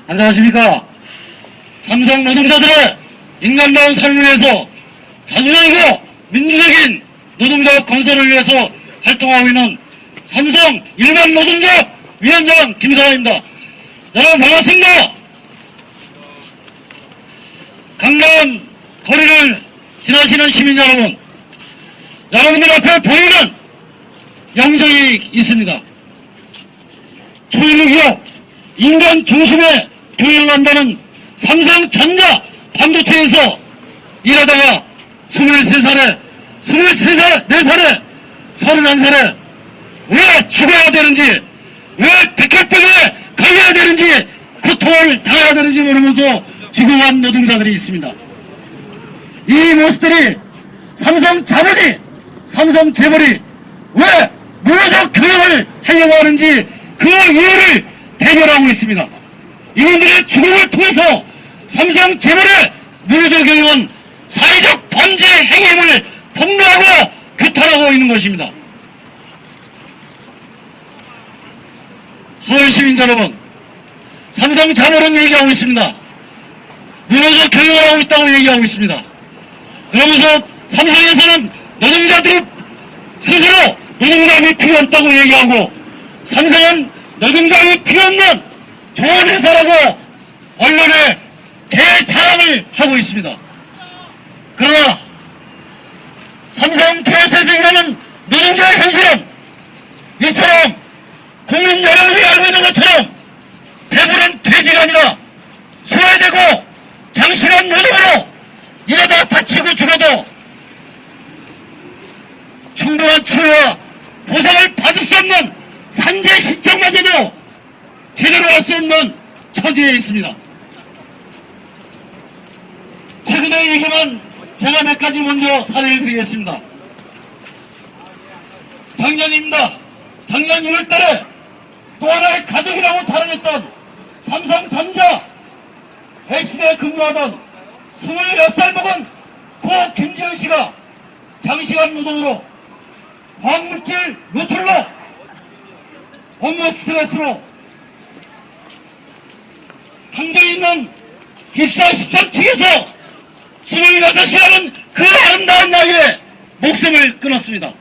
안녕하십니까. 삼성 노동자들의 인간다운 삶을 위해서 자주적이고 민주적인 노동자 건설을 위해서 활동하고 있는 삼성 일반 노동자 위원장 김사환입니다. 여러분 반갑습니다. 강남 거리를 지나시는 시민 여러분, 여러분들 앞에 보이는 영정이 있습니다. 초일기업 인간 중심의 교육을 한다는 삼성전자 반도체에서 일하다가 23살에, 24살에, 31살에 왜 죽어야 되는지, 왜 백혈병에 걸려야 되는지, 고통을 당해야 되는지 모르면서 죽어간 노동자들이 있습니다. 이 모습들이 삼성 자본이, 삼성 재벌이 왜 문화적 경영을 하려고 하는지 그 이유를 대변하고 있습니다. 이분들의 죽음을 통해서 삼성 재벌의 문화적 경영은 사회적 범죄 행위를 폭로하고 규탄하고 있는 것입니다. 서울시민 여러분, 삼성 자본은 얘기하고 있습니다. 문화적 경영을 하고 있다고 얘기하고 있습니다. 그러면서 삼성에서는 노동자들이 스스로 노동자금이 필요 없다고 얘기하고, 삼성은 노동자금이 필요 없는 좋은 회사라고 언론에 대자랑을 하고 있습니다. 그러나 삼성 폐쇄에서 일하는 노동자의 현실은 이처럼 국민 여러분이 알고 있는 것처럼 배부른 돼지가 아니라 소외되고 장시간 노동으로 일하다 다치고 죽어도 충분한 치료와 보상을 받을 수 없는 산재 신청마저도 제대로 할 수 없는 처지에 있습니다. 최근의 얘기만 제가 몇 가지 먼저 사례를 드리겠습니다. 작년입니다. 작년 6월달에 또 하나의 가족이라고 자랑했던 삼성전자 S대에 근무하던 26살 먹은 고 김지현 씨가 장시간 노동으로 화학물질 노출로 업무 스트레스로 항저에 있는 깁사 13층에서 26시라는 그 아름다운 나이에 목숨을 끊었습니다.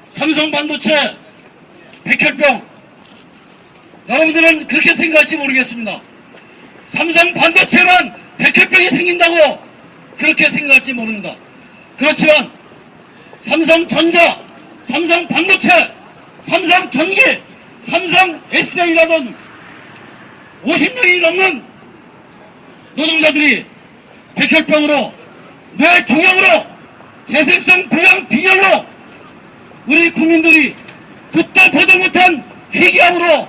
삼성 반도체 백혈병, 여러분들은 그렇게 생각할지 모르겠습니다. 삼성 반도체만 백혈병이 생긴다고 그렇게 생각할지 모릅니다. 그렇지만 삼성전자, 삼성 반도체, 삼성 전기, 삼성 S대에 일하던 50명이 넘는 노동자들이 백혈병으로, 뇌종양으로, 재생성 불량 빈혈로 우리 국민들이 듣도 보도 못한 희귀암으로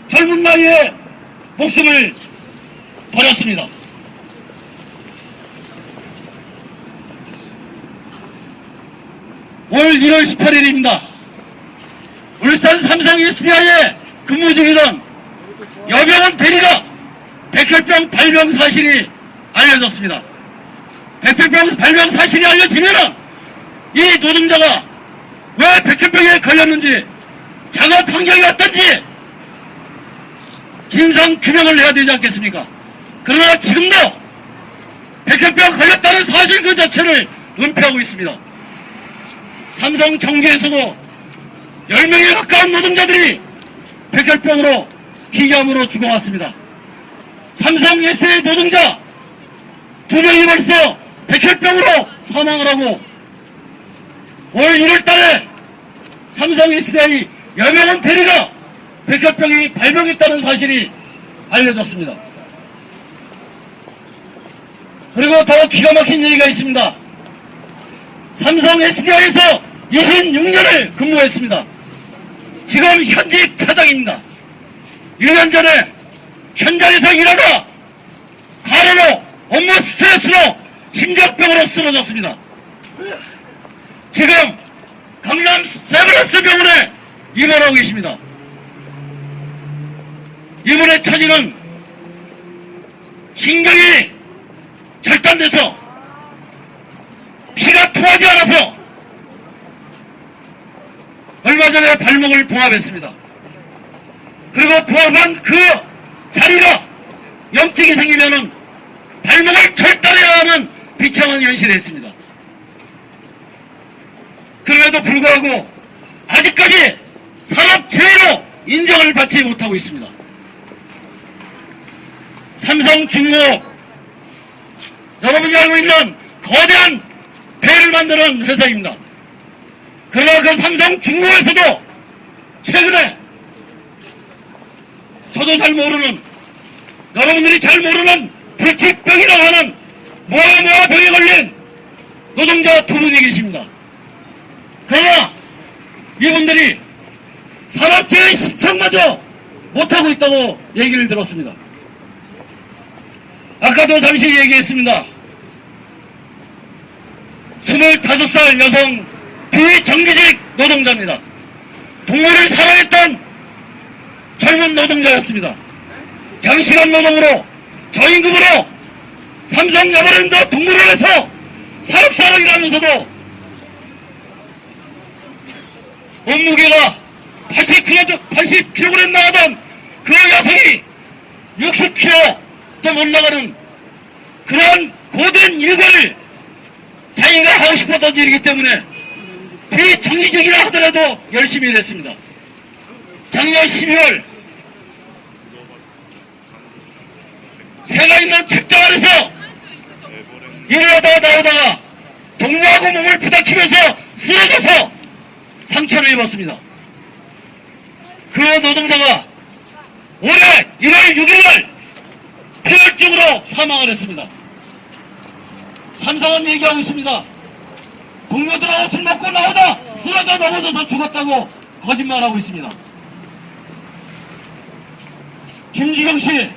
젊은 나이에 목숨을 버렸습니다. 올 1월 18일입니다. 울산 삼성 SDI에 근무 중이던 여병원 대리가 백혈병 발병 사실이 알려졌습니다. 백혈병 발병 사실이 알려지면은 이 노동자가 왜 백혈병에 걸렸는지, 작업 환경이 어떤지 진상 규명을 해야 되지 않겠습니까? 그러나 지금도 백혈병 걸렸다는 사실 그 자체를 은폐하고 있습니다. 삼성 정계에서도 10명에 가까운 노동자들이 백혈병으로, 희귀암으로 죽어왔습니다. 삼성 S의 노동자 2명이 벌써 백혈병으로 사망을 하고, 올 1월달에 삼성 SDI 여병원 대리가 백혈병이 발병했다는 사실이 알려졌습니다. 그리고 더 기가 막힌 얘기가 있습니다. 삼성 SDI에서 26년을 근무했습니다. 지금 현직 차장입니다. 1년 전에 현장에서 일하다 가래로 업무 스트레스로 심장병으로 쓰러졌습니다. 지금 강남 세브란스 병원에 입원하고 계십니다. 이분의 처지는 신경이 절단돼서 피가 통하지 않아서 얼마 전에 발목을 봉합했습니다. 그리고 부합한 그 자리가 염증이 생기면은 발목을 절단해야 하는 비참한 현실에 있습니다. 그럼에도 불구하고 아직까지 산업재해로 인정을 받지 못하고 있습니다. 삼성중공업, 여러분이 알고 있는 거대한 배를 만드는 회사입니다. 그러나 그 삼성중공업에서도 최근에 저도 잘 모르는, 여러분들이 잘 모르는 불치병이라고 하는 모아모아병에 걸린 노동자 두 분이 계십니다. 그러나 이분들이 산업재해 신청마저 못하고 있다고 얘기를 들었습니다. 아까도 잠시 얘기했습니다. 25살 여성 비정규직 노동자입니다. 동물을 사랑했던 젊은 노동자였습니다. 장시간 노동으로 저임금으로 삼성 에버랜드 동물원에서 사육사로 일하면서도 몸무게가 80kg 나가던 그 여성이 60kg도 못 나가는 그런 고된 일과를 자기가 하고 싶었던 일이기 때문에 비정규직이라 하더라도 열심히 일했습니다. 작년 12월 새가 있는 책장 안에서 일을 하다가 나오다가 동료하고 몸을 부닥치면서 쓰러져서 상처를 입었습니다. 그 노동자가 올해 1월 6일날 폐혈증으로 사망을 했습니다. 삼성은 얘기하고 있습니다. 동료들하고 술 먹고 나오다 쓰러져 넘어져서 죽었다고 거짓말하고 있습니다. 김주경씨,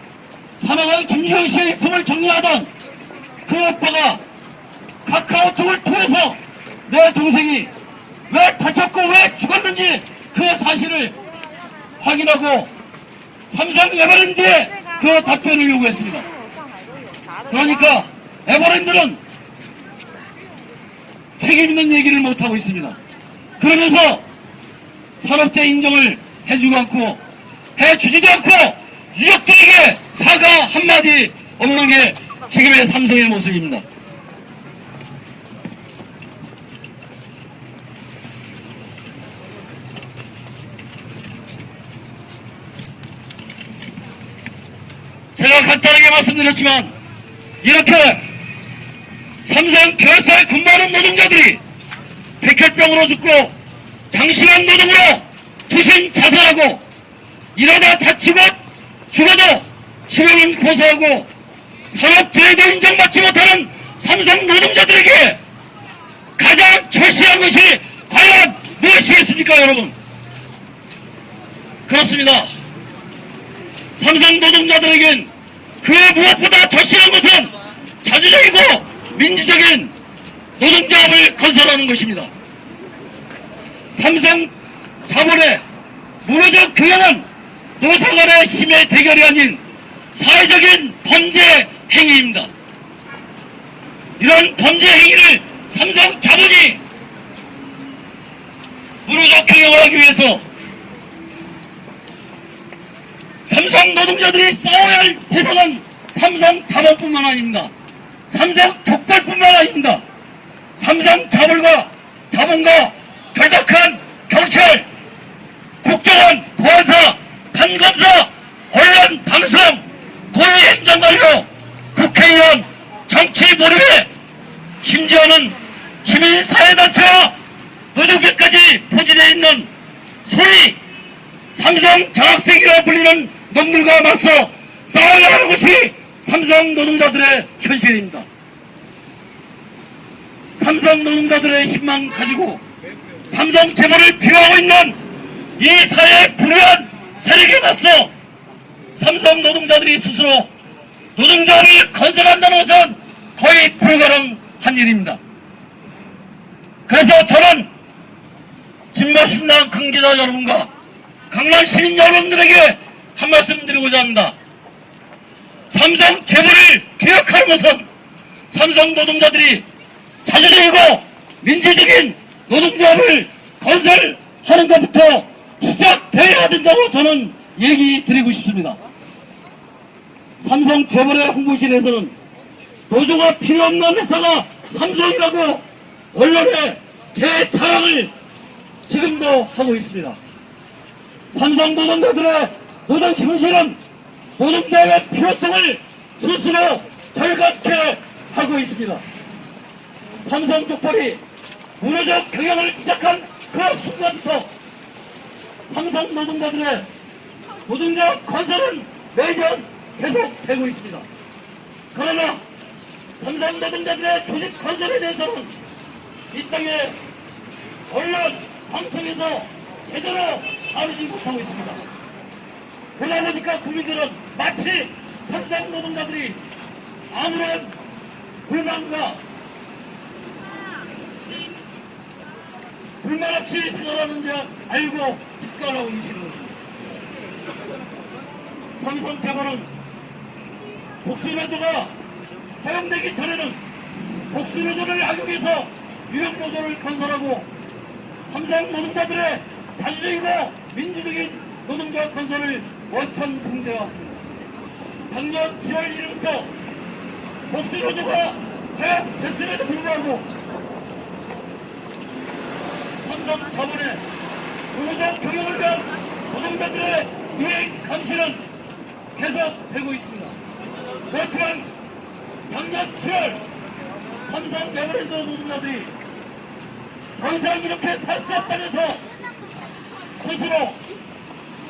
사망한 김주경씨의 일품을 정리하던 그 오빠가 카카오톡을 통해서 내 동생이 왜 다쳤고 왜 죽었는지 그 사실을 확인하고 삼성 에버랜드에 그 답변을 요구했습니다. 그러니까 에버랜드는 책임있는 얘기를 못하고 있습니다. 그러면서 산업재해 인정을 해주고 않고 해주지도 않고 유족들에게 사과 한마디 없는 게 지금의 삼성의 모습입니다. 제가 간단하게 말씀드렸지만 이렇게 삼성 계열사에 근무하는 노동자들이 백혈병으로 죽고 장시간 노동으로 투신 자살하고 일하다 다치고 죽어도 치료는 고소하고 산업재해도 인정받지 못하는 삼성 노동자들에게 가장 절실한 것이 과연 무엇이겠습니까, 여러분? 그렇습니다. 삼성 노동자들에겐 그 무엇보다 절실한 것은 자주적이고 민주적인 노동조합을 건설하는 것입니다. 삼성 자본의 문화적 경영은 노사 간의 힘의 대결이 아닌 사회적인 범죄 행위입니다. 이런 범죄 행위를 삼성 자본이 문화적 경영을 하기 위해서 삼성 노동자들이 싸워야 할 대상은 삼성 자본뿐만 아닙니다. 삼성 족발뿐만 아닙니다. 삼성 자본과 결탁한 경찰, 국정원, 보안사, 판검사, 언론, 방송, 고위행정관료, 국회의원, 정치 몰입에 심지어는 시민사회단체와 노동계까지 포진되어 있는 소위 삼성 장학생이라 불리는 놈들과 맞서 싸워야 하는 것이 삼성 노동자들의 현실입니다. 삼성 노동자들의 힘만 가지고 삼성 재벌을 비호하고 있는 이 사회의 불우한 세력에 맞서 삼성 노동자들이 스스로 노동조합을 건설한다는 것은 거의 불가능한 일입니다. 그래서 저는 진보신당 관계자 여러분과 강남 시민 여러분들에게 한 말씀 드리고자 합니다. 삼성 재벌을 개혁하는 것은 삼성 노동자들이 자주적이고 민주적인 노동조합을 건설하는 것부터 시작되어야 된다고 저는 얘기 드리고 싶습니다. 삼성 재벌의 홍보실에서는 노조가 필요 없는 회사가 삼성이라고 언론에 대자랑을 지금도 하고 있습니다. 삼성 노동자들의 노동 진실은 노동자의 필요성을 스스로 절감케 하고 있습니다. 삼성 족발이 문화적 경영을 시작한 그 순간부터 삼성 노동자들의 노동자 건설은 매년 계속되고 있습니다. 그러나 삼성 노동자들의 조직 건설에 대해서는 이 땅에 언론, 방송에서 제대로 다루지 못하고 있습니다. 그러다 보니까 국민들은 마치 삼성 노동자들이 아무런 불만 없이 생활하는 줄 알고 직관하고 계시는 것입니다. 삼성 재벌은 복수노조가 허용되기 전에는 복수노조를 악용해서 유형노조를 건설하고 삼성 노동자들의 자주적이고 민주적인 노동자 건설을 원천 봉쇄해왔습니다. 작년 7월 1일부터 복수노조가 허용됐음에도 불구하고 삼성 자본의 노조 경영을 위한 노동자들의 유행 감시는 계속되고 있습니다. 그렇지만 작년 7월 삼성 에버랜드 노동자들이 더 이상 이렇게 살 수 없다면서 스스로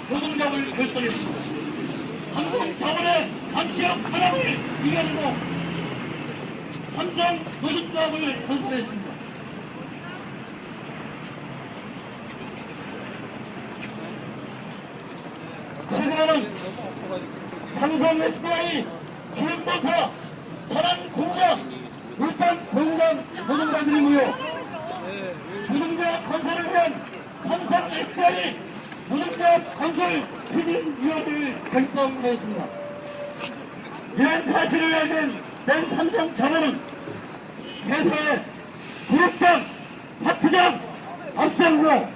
노동조합을 결성했습니다. 삼성 자본의 감시력 하나를 이겨내고 삼성 노동조합을 건설했습니다. 최근에는 삼성 SDI, 기흥본사, 천안공장, 울산공장 노동자들이 모여 노동자 건설을 위한 삼성 SDI 노동자 건설 추진위원회를 결성하였습니다. 이런 사실을 알게 된 삼성 자본은 회사의 부국장, 파트장, 앞상구,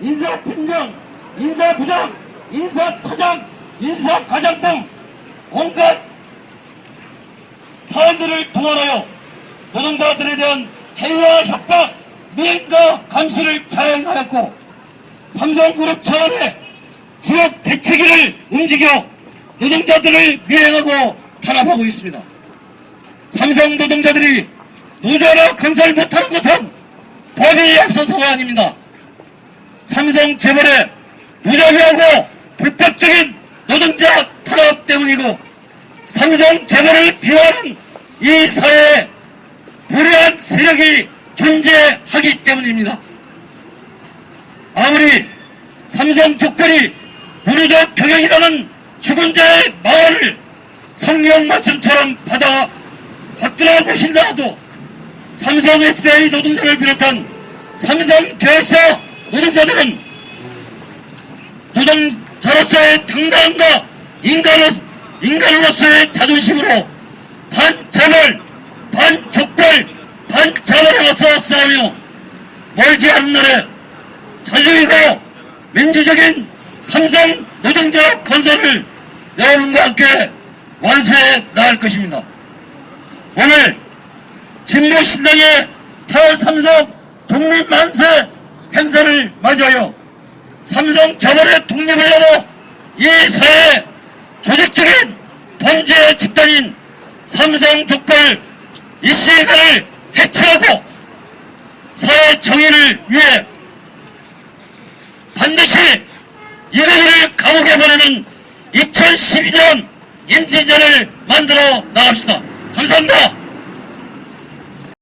인사팀장, 인사부장, 인사차장, 인사과장 등 온갖 사원들을 동원하여 노동자들에 대한 해이와 협박, 미행과 감시를 자행하였고 삼성그룹 차원의 지역 대책위를 움직여 노동자들을 미행하고 탄압하고 있습니다. 삼성 노동자들이 노조나 건설 못하는 것은 법이 없어서가 아닙니다. 삼성 재벌의 무자비하고 불법적인 노동자 탄압 때문이고 삼성 재벌을 비호하는 이 사회에 불의한 세력이 존재하기 때문입니다. 아무리 삼성 족발이 문화적 경영이라는 죽은 자의 마음을 성령 말씀처럼 받들어 보신다 하도 삼성 SDI 노동자를 비롯한 삼성 계열사 노동자들은 노동자로서의 당당함과 인간으로서의 자존심으로 반재벌, 반족발, 반자본에 맞서 싸우며 멀지 않은 날에 자유이고 민주적인 삼성 노동자 건설을 여러분과 함께 완수해 나갈 것입니다. 오늘 진보신당의 8월 삼성 독립만세 행사를 맞이하여 삼성 자본의 독립을 넘어 이 사회의 조직적인 범죄 집단인 삼성 족발 이씨가를 해체하고 사회 정의를 위해 반드시 이들을 감옥에 보내는 2012년 임기전을 만들어 나갑시다. 감사합니다.